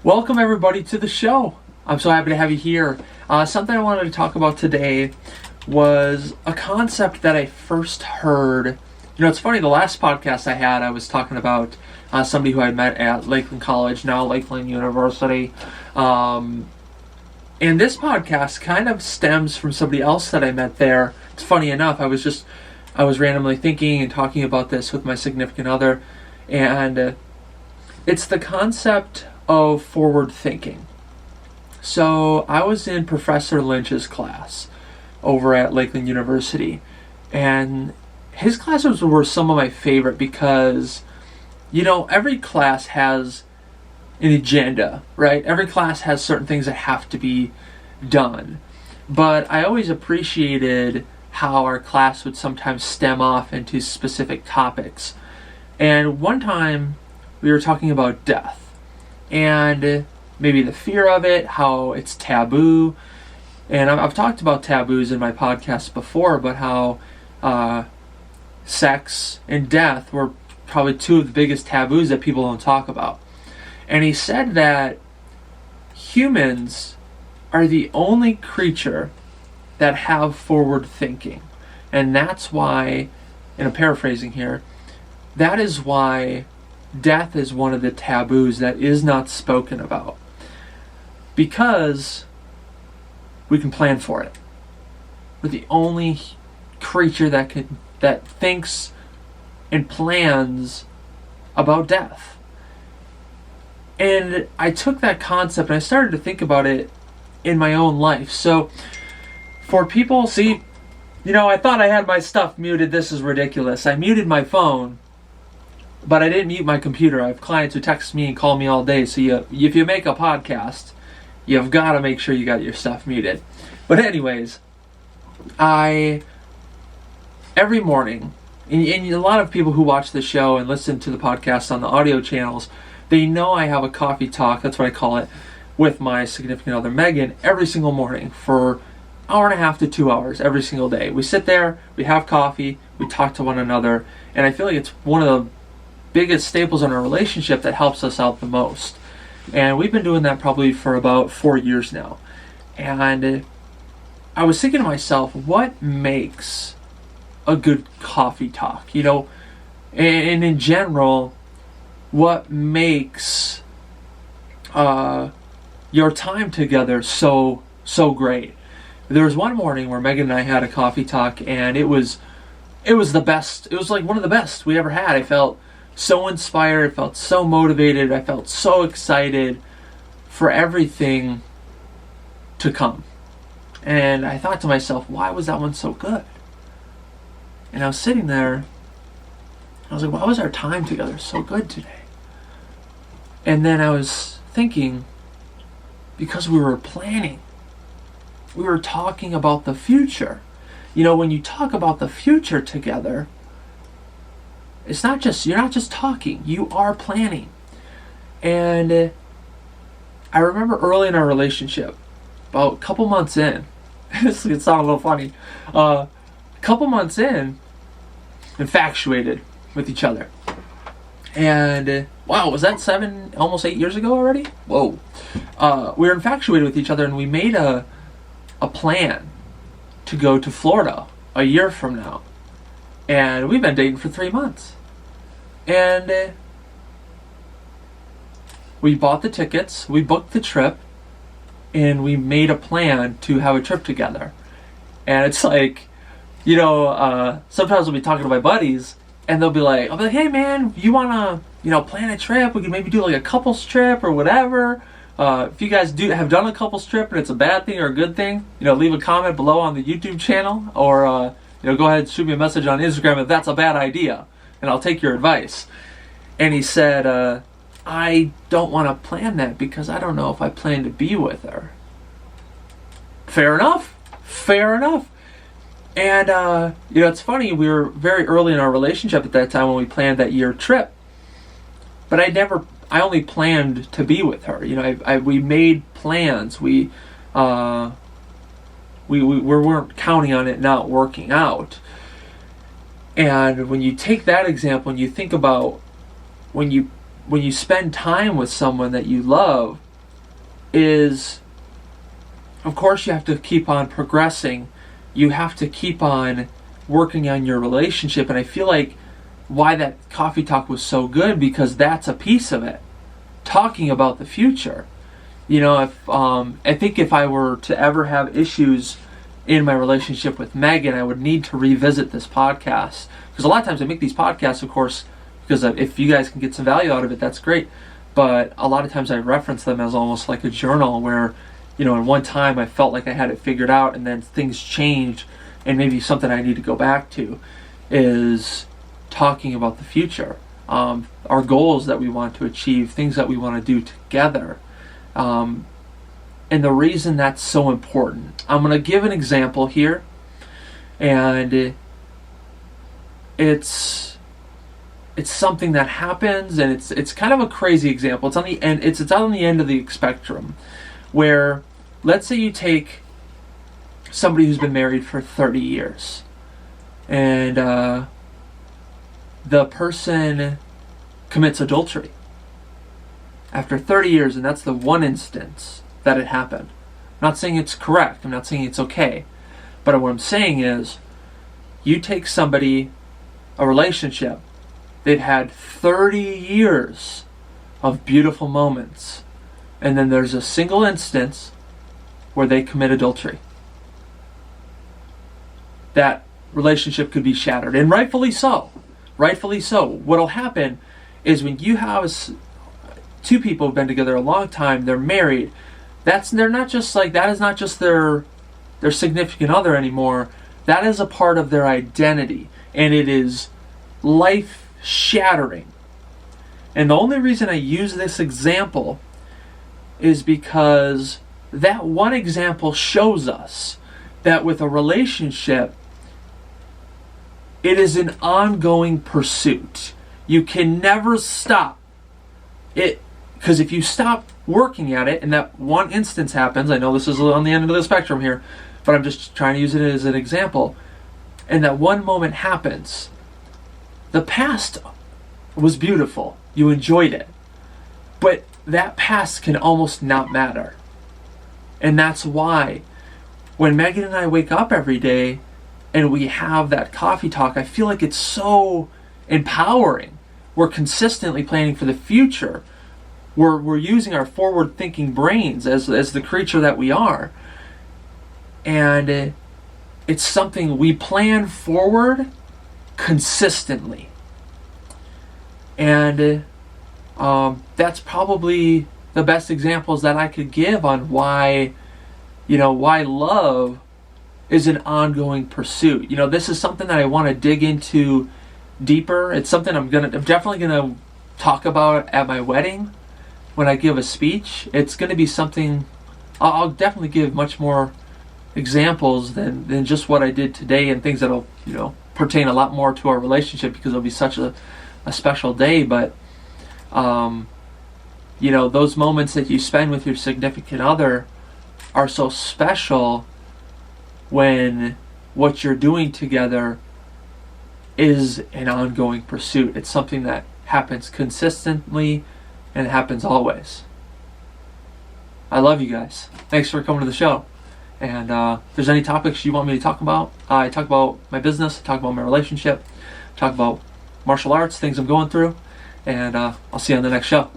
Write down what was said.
Welcome everybody to the show. I'm so happy to have you here. Something I wanted to talk about today was a concept that I first heard. It's funny, the last podcast I had, I was talking about somebody who I met at Lakeland College, now Lakeland University. And this podcast kind of stems from somebody else that I met there. It's funny enough, I was randomly thinking and talking about this with my significant other, and it's the concept of forward thinking. So I was in Professor Lynch's class over at Lakeland University, and his classes were some of my favorite because, every class has an agenda, right? Every class has certain things that have to be done. But I always appreciated how our class would sometimes stem off into specific topics. And one time we were talking about death and maybe the fear of it, how it's taboo. And I've talked about taboos in my podcast before, but how sex and death were probably two of the biggest taboos that people don't talk about. And he said that humans are the only creature that have forward thinking. And that's why, and I'm paraphrasing here, that is why death is one of the taboos that is not spoken about. Because we can plan for it. We're the only creature that thinks and plans about death. And I took that concept and I started to think about it in my own life. So for people, I thought I had my stuff muted. This is ridiculous. I muted my phone, but I didn't mute my computer. I have clients who text me and call me all day. So if you make a podcast, you've got to make sure you got your stuff muted. But anyways, every morning, and a lot of people who watch the show and listen to the podcast on the audio channels, they know I have a coffee talk, that's what I call it, with my significant other, Megan, every single morning for an hour and a half to 2 hours every single day. We sit there, we have coffee, we talk to one another, and I feel like it's one of the biggest staples in our relationship that helps us out the most. And we've been doing that probably for about 4 years now. And I was thinking to myself, what makes a good coffee talk? And in general, what makes your time together so great? There was one morning where Megan and I had a coffee talk, and it was the best. It was like one of the best we ever had. I felt so inspired, I felt so motivated, I felt so excited for everything to come. And I thought to myself, why was that one so good? And I was sitting there, I was like, why was our time together so good today? And then I was thinking, because we were planning. We were talking about the future. When you talk about the future together, you're not just talking, you are planning. And I remember early in our relationship, about a couple months in, this could sound a little funny, a couple months in, infatuated with each other. And wow, was that almost 8 years ago already? Whoa. We were infatuated with each other, and we made a plan to go to Florida a year from now. And we've been dating for 3 months. And we bought the tickets, we booked the trip, and we made a plan to have a trip together. And it's like, sometimes I'll be talking to my buddies, and I'll be like, hey man, you want to, plan a trip? We can maybe do like a couples trip or whatever. If you guys have done a couples trip and it's a bad thing or a good thing, leave a comment below on the YouTube channel, or go ahead and shoot me a message on Instagram if that's a bad idea, and I'll take your advice. And he said, I don't want to plan that because I don't know if I plan to be with her. Fair enough. And, it's funny, we were very early in our relationship at that time when we planned that year trip. But I only planned to be with her. We made plans. We weren't counting on it not working out. And when you take that example and you think about when you spend time with someone that you love, is, of course, you have to keep on progressing. You have to keep on working on your relationship. And I feel like why that coffee talk was so good, because that's a piece of it. Talking about the future. If I think if I were to ever have issues in my relationship with Megan, I would need to revisit this podcast. Because a lot of times I make these podcasts, of course, because if you guys can get some value out of it, that's great. But a lot of times I reference them as almost like a journal where, in one time I felt like I had it figured out, and then things changed, and maybe something I need to go back to is talking about the future. Our goals that we want to achieve, things that we want to do together. And the reason that's so important, I'm going to give an example here, and it's something that happens, and it's kind of a crazy example. It's on the end. It's on the end of the spectrum, where let's say you take somebody who's been married for 30 years, and the person commits adultery after 30 years, and that's the one instance that it happened. I'm not saying it's correct. I'm not saying it's okay. But what I'm saying is, you take somebody, a relationship, they've had 30 years of beautiful moments, and then there's a single instance where they commit adultery. That relationship could be shattered, and rightfully so. Rightfully so. What'll happen is when you have two people who've been together a long time, they're married, they're not just like, that is not just their significant other anymore. That is a part of their identity, and it is life shattering. And the only reason I use this example is because that one example shows us that with a relationship, it is an ongoing pursuit. You can never stop it, because if you stop working at it and that one instance happens, I know this is on the end of the spectrum here, but I'm just trying to use it as an example, and that one moment happens, the past was beautiful. You enjoyed it. But that past can almost not matter. And that's why when Megan and I wake up every day and we have that coffee talk, I feel like it's so empowering. We're consistently planning for the future. We're using our forward-thinking brains as the creature that we are. And it's something we plan forward consistently. And that's probably the best examples that I could give on why love is an ongoing pursuit. This is something that I want to dig into deeper. It's something I'm definitely gonna talk about at my wedding when I give a speech. It's gonna be something I'll definitely give much more examples than just what I did today, and things that'll pertain a lot more to our relationship, because it'll be such a special day. But those moments that you spend with your significant other are so special when what you're doing together is an ongoing pursuit. It's something that happens consistently and it happens always. I love you guys. Thanks for coming to the show. And if there's any topics you want me to talk about, I talk about my business, I talk about my relationship, talk about martial arts, things I'm going through, and I'll see you on the next show.